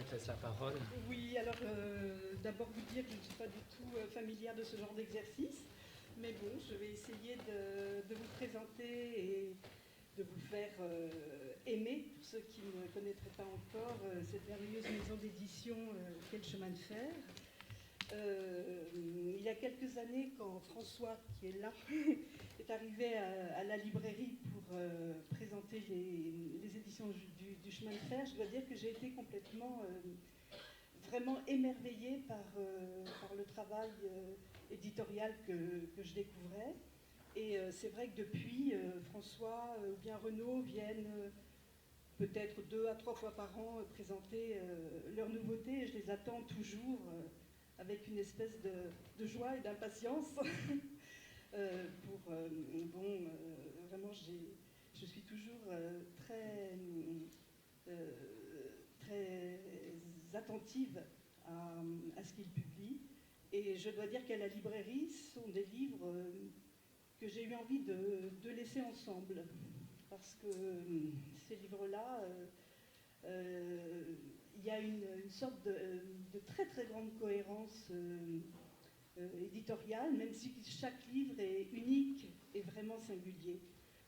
te laisse la parole. Oui, alors d'abord vous dire que je ne suis pas du tout familière de ce genre d'exercice, mais bon, je vais essayer de vous présenter et de vous faire aimer, pour ceux qui ne connaîtraient pas encore, cette merveilleuse maison d'édition qu'est le chemin de fer. Il y a quelques années, quand François, qui est là, est arrivé à la librairie pour présenter les éditions du chemin de fer, je dois dire que j'ai été complètement, vraiment émerveillée par le travail éditorial que je découvrais. Et c'est vrai que depuis, François ou bien Renaud viennent peut-être 2 à 3 fois par an présenter leurs nouveautés, et je les attends toujours avec une espèce de joie et d'impatience. Vraiment, je suis toujours très attentive à ce qu'ils publient. Et je dois dire qu'à la librairie, ce sont des livres que j'ai eu envie de laisser ensemble. Parce que ces livres-là, il y a une sorte de très très grande cohérence éditoriale, même si chaque livre est unique et vraiment singulier.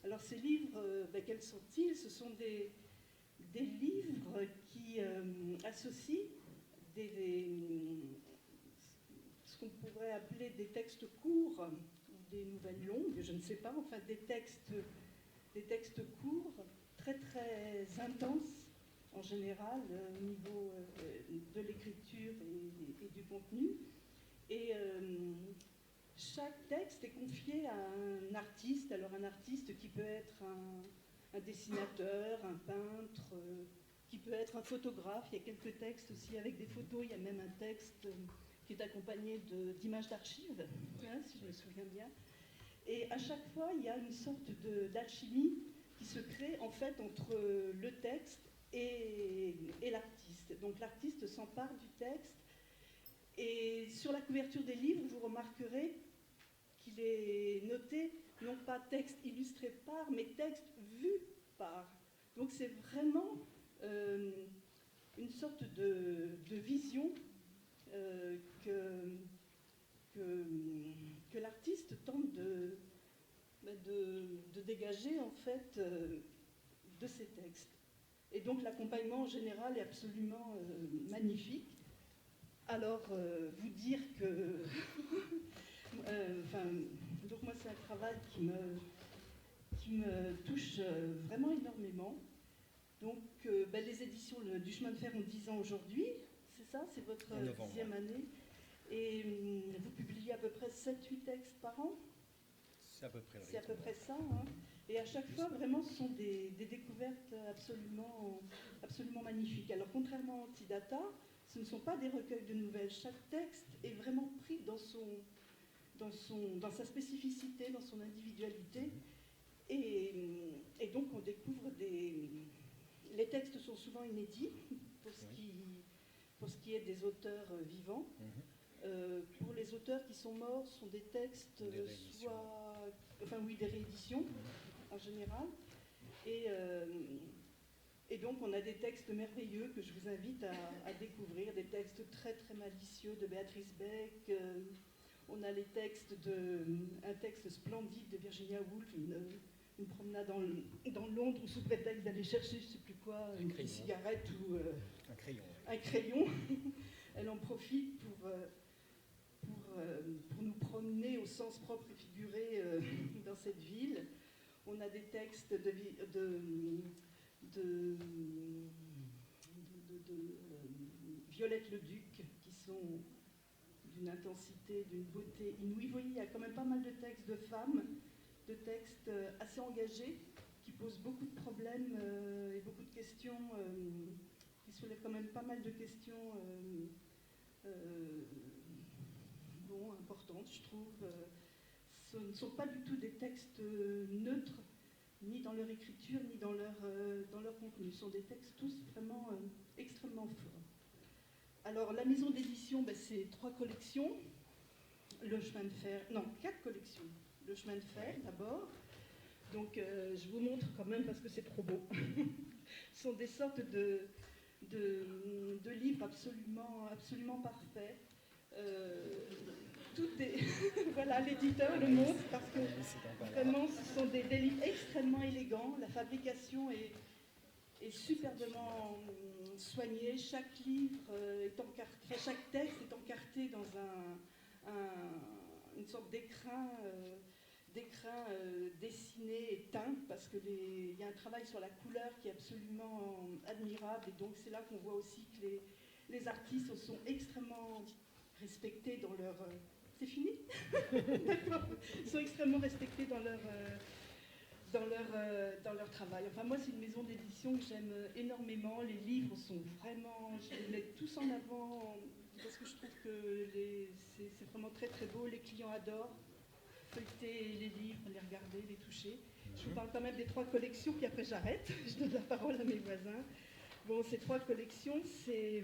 Alors ces livres, quels sont-ils? Ce sont des livres qui associent ce qu'on pourrait appeler des textes courts ou des nouvelles longues, je ne sais pas, enfin des textes courts, très très intenses en général au niveau de l'écriture et du contenu. Et chaque texte est confié à un artiste. Alors un artiste qui peut être un dessinateur, un peintre, qui peut être un photographe. Il y a quelques textes aussi avec des photos. Il y a même un texte qui est accompagné d'images d'archives, hein, si je me souviens bien. Et à chaque fois, il y a une sorte d'alchimie qui se crée en fait entre le texte et l'artiste. Donc l'artiste s'empare du texte, et sur la couverture des livres, vous remarquerez qu'il est noté non pas texte illustré par, mais texte vu par. Donc c'est vraiment une sorte de vision que l'artiste tente de dégager en fait de ces textes. Et donc l'accompagnement en général est absolument magnifique. Alors vous dire que donc moi c'est un travail qui me touche vraiment énormément. Donc les éditions du chemin de fer ont 10 ans aujourd'hui, c'est ça, c'est votre 10e année. Et vous publiez à peu près 7-8 textes par an. C'est à peu près, c'est à peu près ça. Hein. Et à chaque fois, vraiment, ce sont des découvertes absolument magnifiques. Alors, contrairement à Antidata, ce ne sont pas des recueils de nouvelles. Chaque texte est vraiment pris dans sa spécificité, dans son individualité. Et donc, on découvre les textes sont souvent inédits pour ce qui est des auteurs vivants. Pour les auteurs qui sont morts, ce sont des textes des rééditions en général. Et donc on a des textes merveilleux que je vous invite à découvrir, des textes très très malicieux de Béatrice Beck. On a un texte splendide de Virginia Woolf, une promenade dans Londres sous prétexte d'aller chercher je ne sais plus quoi, une cigarette ou un crayon. Elle en profite pour nous promener au sens propre et figuré dans cette ville. On a des textes de Violette Leduc qui sont d'une intensité, d'une beauté inouïe. Vous voyez, il y a quand même pas mal de textes de femmes, de textes assez engagés, qui posent beaucoup de problèmes et beaucoup de questions, qui soulèvent quand même pas mal de questions importantes, je trouve. Ce ne sont pas du tout des textes neutres, ni dans leur écriture, ni dans leur contenu. Ce sont des textes tous vraiment extrêmement forts. Alors, la maison d'édition, c'est 3 collections. Le chemin de fer, non, 4 collections. Le chemin de fer, d'abord. Donc, je vous montre quand même parce que c'est trop beau. Ce sont des sortes de livres absolument parfaits. Tout est... voilà, l'éditeur le montre parce que vraiment ce sont des livres extrêmement élégants. La fabrication est superbement soignée. Chaque livre est encarté, chaque texte est encarté dans une sorte d'écrin dessiné et teint, parce qu'il y a un travail sur la couleur qui est absolument admirable, et donc c'est là qu'on voit aussi que les artistes sont extrêmement respectés dans leur... C'est fini? D'accord. Ils sont extrêmement respectés dans leur travail. Enfin, moi, c'est une maison d'édition que j'aime énormément. Les livres sont vraiment... Je les mets tous en avant parce que je trouve que c'est vraiment très très beau. Les clients adorent feuilleter les livres, les regarder, les toucher. Je vous parle quand même des 3 collections, puis après j'arrête. Je donne la parole à mes voisins. Bon, ces 3 collections, c'est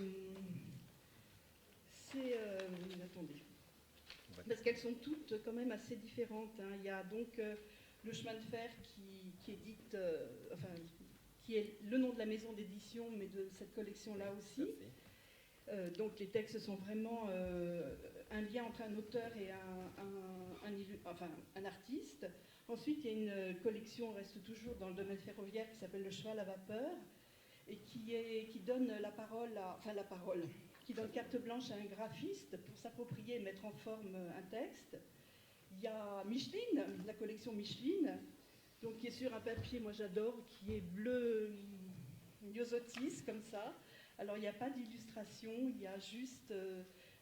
attendez. Parce qu'elles sont toutes quand même assez différentes. Hein. Il y a donc le chemin de fer qui édite, qui est le nom de la maison d'édition, mais de cette collection-là aussi. Donc les textes sont vraiment un lien entre un auteur et un artiste. Ensuite, il y a une collection, on reste toujours dans le domaine ferroviaire, qui s'appelle Le Cheval à vapeur, et qui donne qui donne carte blanche à un graphiste pour s'approprier et mettre en forme un texte. Il y a Micheline, la collection Micheline, donc qui est sur un papier, moi j'adore, qui est bleu myosotis, comme ça. Alors il n'y a pas d'illustration, il y a juste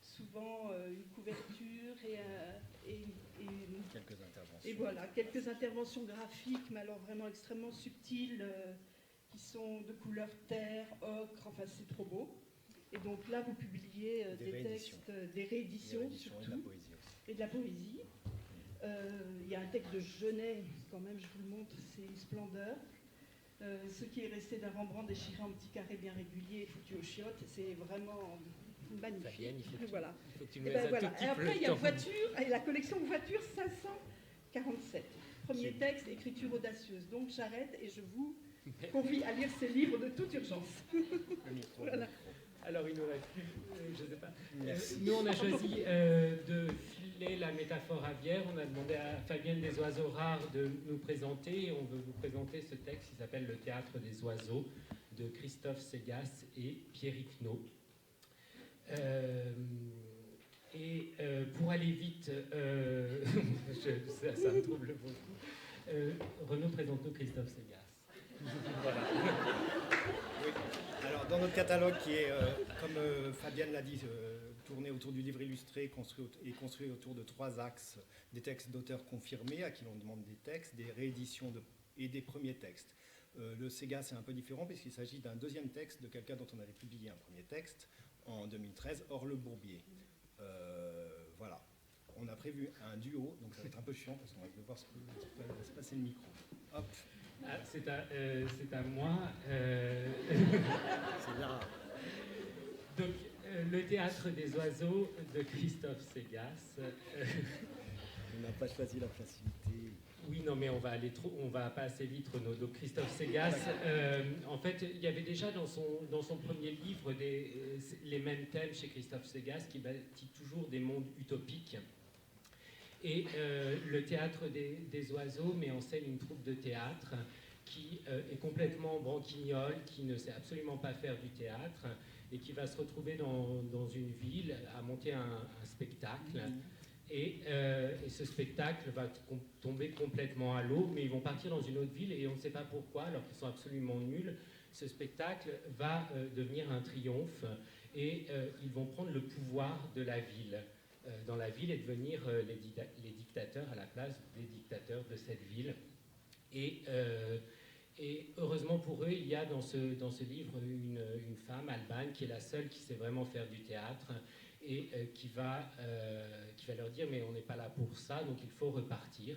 souvent une couverture et quelques interventions. Et voilà, quelques interventions graphiques, mais alors vraiment extrêmement subtiles, qui sont de couleur terre, ocre, enfin c'est trop beau. Et donc là, vous publiez des textes, des rééditions surtout, et de la poésie. Il y a un texte de Genet, quand même, je vous le montre, c'est une splendeur. Ce qui est resté d'un Rembrandt déchiré en petits carrés bien réguliers et foutu aux chiottes, c'est vraiment magnifique. Fabienne, il faut voilà. que tu Et me laisses un tout petit Et après, peu il y a de temps. voiture, et la collection voiture 547. Premier texte, écriture audacieuse. Donc j'arrête et je vous convie à lire ces livres de toute urgence. Voilà. Alors, il nous reste plus, je ne sais pas. Nous, on a choisi de filer la métaphore aviaire. On a demandé à Fabienne des Oiseaux Rares de nous présenter. On veut vous présenter ce texte qui s'appelle Le Théâtre des Oiseaux de Christophe Segas et Pierrick Naud. Pour aller vite, ça me trouble beaucoup. Renaud, présente-nous Christophe Segas. Voilà. Oui. Alors, dans notre catalogue qui est, comme Fabienne l'a dit, tourné autour du livre illustré et construit autour de 3 axes, des textes d'auteurs confirmés à qui l'on demande des textes, des rééditions et des premiers textes. Le Segas est un peu différent puisqu'il s'agit d'un deuxième texte de quelqu'un dont on avait publié un premier texte en 2013, Orle Bourbier. Voilà. On a prévu un duo, donc ça va être un peu chiant parce qu'on va devoir se passer le micro. Hop. Ah, c'est à moi. C'est là. Donc, le Théâtre des Oiseaux de Christophe Segas. On n'a pas choisi la facilité. Oui, non, mais on va pas assez vite, Renaud. Donc, Christophe Segas, en fait, il y avait déjà dans son premier livre les mêmes thèmes chez Christophe Segas, qui bâtit toujours des mondes utopiques. Et le Théâtre des Oiseaux met en scène une troupe de théâtre qui est complètement branquignole, qui ne sait absolument pas faire du théâtre et qui va se retrouver dans une ville à monter un spectacle. Et ce spectacle va tomber complètement à l'eau, mais ils vont partir dans une autre ville et on ne sait pas pourquoi, alors qu'ils sont absolument nuls. Ce spectacle va devenir un triomphe et ils vont prendre le pouvoir de la ville. Dans la ville et devenir les dictateurs à la place des dictateurs de cette ville. Et heureusement pour eux, il y a dans ce livre une femme, Alban, qui est la seule qui sait vraiment faire du théâtre et qui va leur dire mais on n'est pas là pour ça, donc il faut repartir.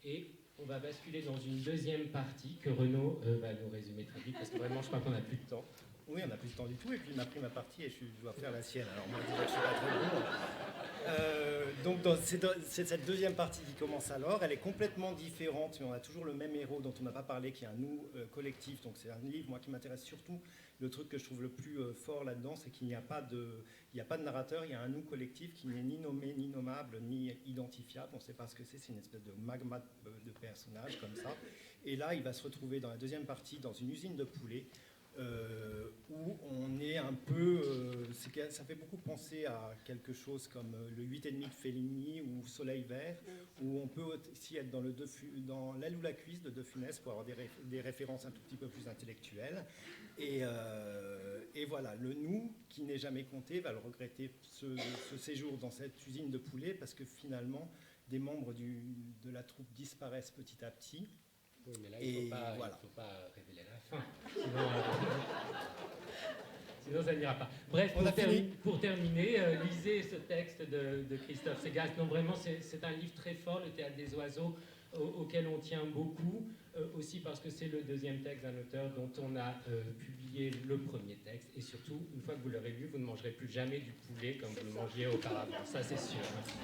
Et on va basculer dans une deuxième partie que Renaud va nous résumer très vite parce que vraiment je crois qu'on n'a plus de temps. Oui, on n'a plus de temps du tout, et puis il m'a pris ma partie et je dois faire la sienne. Alors moi, je ne suis pas très bon. Donc c'est cette deuxième partie qui commence alors. Elle est complètement différente, mais on a toujours le même héros dont on n'a pas parlé, qui est un nous collectif. Donc c'est un livre, moi, qui m'intéresse surtout. Le truc que je trouve le plus fort là-dedans, c'est qu'il n'y a pas de narrateur, il y a un nous collectif qui n'est ni nommé, ni nommable, ni identifiable. On ne sait pas ce que c'est une espèce de magma de personnages comme ça. Et là, il va se retrouver dans la deuxième partie, dans une usine de poulets, où on est un peu... ça fait beaucoup penser à quelque chose comme le 8,5 de Fellini ou Soleil Vert, où on peut aussi être dans L'aile ou la cuisse de De Funès pour avoir des références un tout petit peu plus intellectuelles. Et voilà, le nous, qui n'est jamais compté, va le regretter ce séjour dans cette usine de poulets, parce que finalement, des membres de la troupe disparaissent petit à petit. Oui, mais là, il ne faut pas révéler la fin. Sinon, ça n'ira pas. Bref, pour terminer, lisez ce texte de Christophe Segas. Non, vraiment, c'est un livre très fort, Le Théâtre des Oiseaux, auquel on tient beaucoup, aussi parce que c'est le deuxième texte d'un auteur dont on a publié le premier texte. Et surtout, une fois que vous l'aurez lu, vous ne mangerez plus jamais du poulet comme vous le mangiez auparavant. Ça, c'est sûr. Merci.